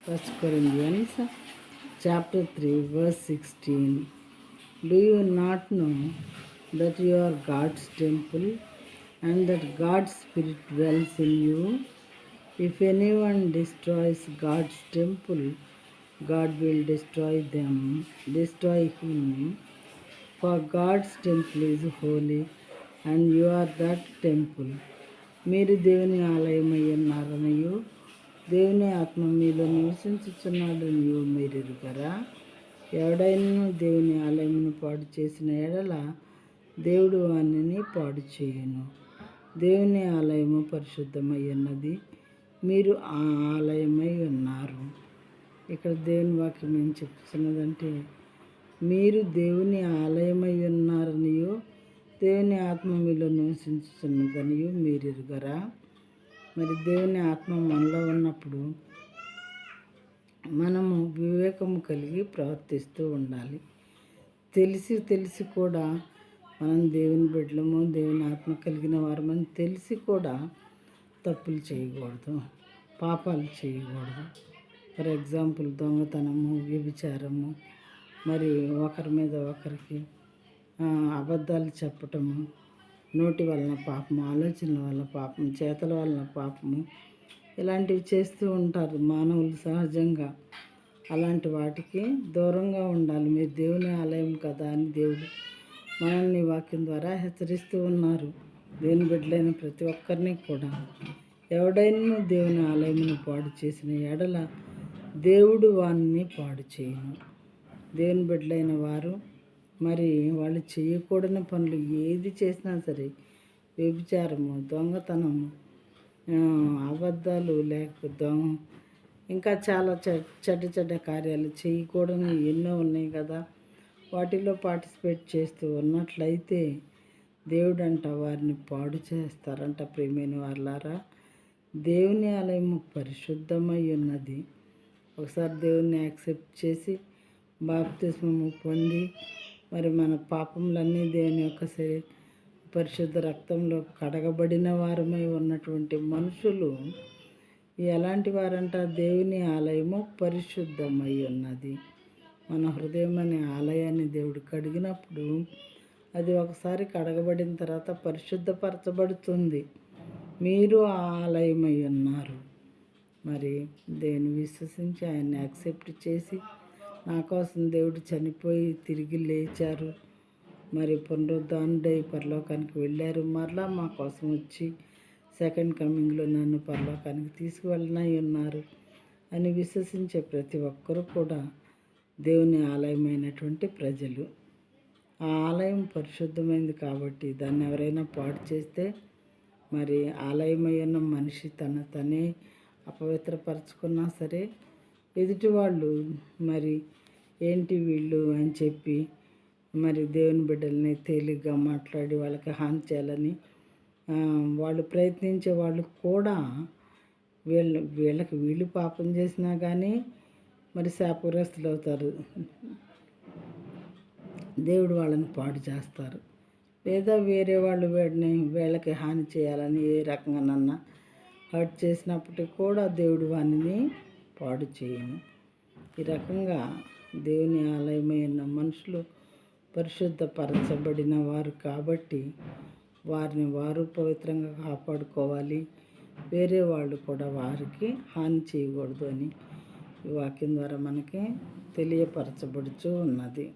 1 Corinthians chapter 3 verse 16. Do you not know that you are God's temple and that God's Spirit dwells in you? If anyone destroys God's temple, God will destroy him. For God's temple is holy and you are that temple. మీరు దేవుని ఆలయమై ఉన్నారనియు దేవుని ఆత్మ మీలో నివసించుచున్నాడనియు మీరు ఎరుగరా? ఎవడైనా దేవుని ఆలయమును పాడు చేసిన ఎడల దేవుడు వానిని పాడు చేయును. దేవుని ఆలయము పరిశుద్ధమై ఉన్నది, మీరు ఆ ఆలయమై ఉన్నారు. ఇక్కడ దేవుని వాక్యం ఏం చెప్తున్నదంటే, మీరు దేవుని ఆలయమై ఉన్నారనియో దేవుని ఆత్మ మీలో నివసించుతున్నదనియో మీరు ఎరుగరా? మరి దేవుని ఆత్మ మనలో ఉన్నప్పుడు మనము వివేకము కలిగి ప్రవర్తిస్తూ ఉండాలి. తెలిసి కూడా మనం దేవుని బిడ్డలము, దేవుని ఆత్మ కలిగిన వారమని తెలిసి కూడా తప్పులు చేయకూడదు, పాపాలు చేయకూడదు. ఫర్ ఎగ్జాంపుల్ దొంగతనము, వ్యభిచారము, మరి ఒకరి మీద ఒకరికి అబద్ధాలు చెప్పటము, నోటి వలన పాపము, ఆలోచనల వలన పాపము, చేతల వలన పాపము, ఇలాంటివి చేస్తూ ఉంటారు మానవులు సహజంగా. అలాంటి వాటికి దూరంగా ఉండాలి. మీరు దేవుని ఆలయం కదా అని దేవుడు మనల్ని వాక్యం ద్వారా హెచ్చరిస్తూ ఉన్నారు. దేవుని బిడ్డలైన ప్రతి ఒక్కరిని కూడా, ఎవడైనా దేవుని ఆలయమును పాడు చేసిన ఎడల దేవుడు వారిని పాడు చేయను. దేవుని బిడ్డలైన వారు మరి వాళ్ళు చేయకూడని పనులు ఏది చేసినా సరే, వ్యభిచారము, దొంగతనము, అబద్ధాలు, లేకపోతే ఇంకా చాలా చెడ్డ కార్యాలు చేయకూడని ఎన్నో ఉన్నాయి కదా, వాటిలో పార్టిసిపేట్ చేస్తూ ఉన్నట్లయితే దేవుడంట వారిని పాడు చేస్తారంట. ప్రియమైన వాళ్ళారా, దేవుని ఆలయము పరిశుద్ధమై ఉన్నది. ఒకసారి దేవుని యాక్సెప్ట్ చేసి బాప్తిస్మము పొంది మరి మన పాపములన్నీ దేవుని యొక్క పరిశుద్ధ రక్తంలో కడగబడిన వారమై ఉన్నటువంటి మనుషులు ఎలాంటి వారంట? దేవుని ఆలయము పరిశుద్ధమై ఉన్నది. మన హృదయం అనే ఆలయాన్ని దేవుడు కడిగినప్పుడు అది ఒకసారి కడగబడిన తర్వాత పరిశుద్ధపరచబడుతుంది. మీరు ఆ ఆలయమై ఉన్నారు. మరి దేవుని విశ్వసించి ఆయన్ని యాక్సెప్ట్ చేసి, నా కోసం దేవుడు చనిపోయి తిరిగి లేచారు, మరి పునరుద్ధానుడై పరలోకానికి వెళ్ళారు, మరలా మా కోసం వచ్చి సెకండ్ కమింగ్లో నన్ను పరలోకానికి తీసుకువెళ్ళనై ఉన్నారు అని విశ్వసించే ప్రతి ఒక్కరూ కూడా దేవుని ఆలయమైనటువంటి ప్రజలు. ఆ ఆలయం పరిశుద్ధమైంది కాబట్టి దాన్ని ఎవరైనా పాడు చేస్తే మరి ఆలయమై ఉన్న మనిషి తనే అపవిత్రపరచుకున్నా సరే, ఎదుటి వాళ్ళు మరి ఏంటి వీళ్ళు అని చెప్పి మరి దేవుని బిడ్డల్ని తేలిగ్గా మాట్లాడి వాళ్ళకి హాని చేయాలని వాళ్ళు ప్రయత్నించే వాళ్ళు కూడా వీళ్ళు పాపం చేసినా కానీ మరి శాపగ్రస్తులు అవుతారు. దేవుడు వాళ్ళని పాడు చేస్తారు. లేదా వేరే వాళ్ళు వీళ్ళకి హాని చేయాలని ఏ రకంగానన్నా హర్ట్ చేసినప్పటికీ కూడా దేవుడు వారిని పాడు చేయను. ఈ రకంగా దేవుని ఆలయమైన మనుషులు పరిశుద్ధపరచబడిన వారు కాబట్టి వారిని వారు పవిత్రంగా కాపాడుకోవాలి. వేరే వాళ్ళు కూడా వారికి హాని చేయకూడదు అని ఈ వాక్యం ద్వారా మనకి తెలియపరచబడుతూ ఉన్నది.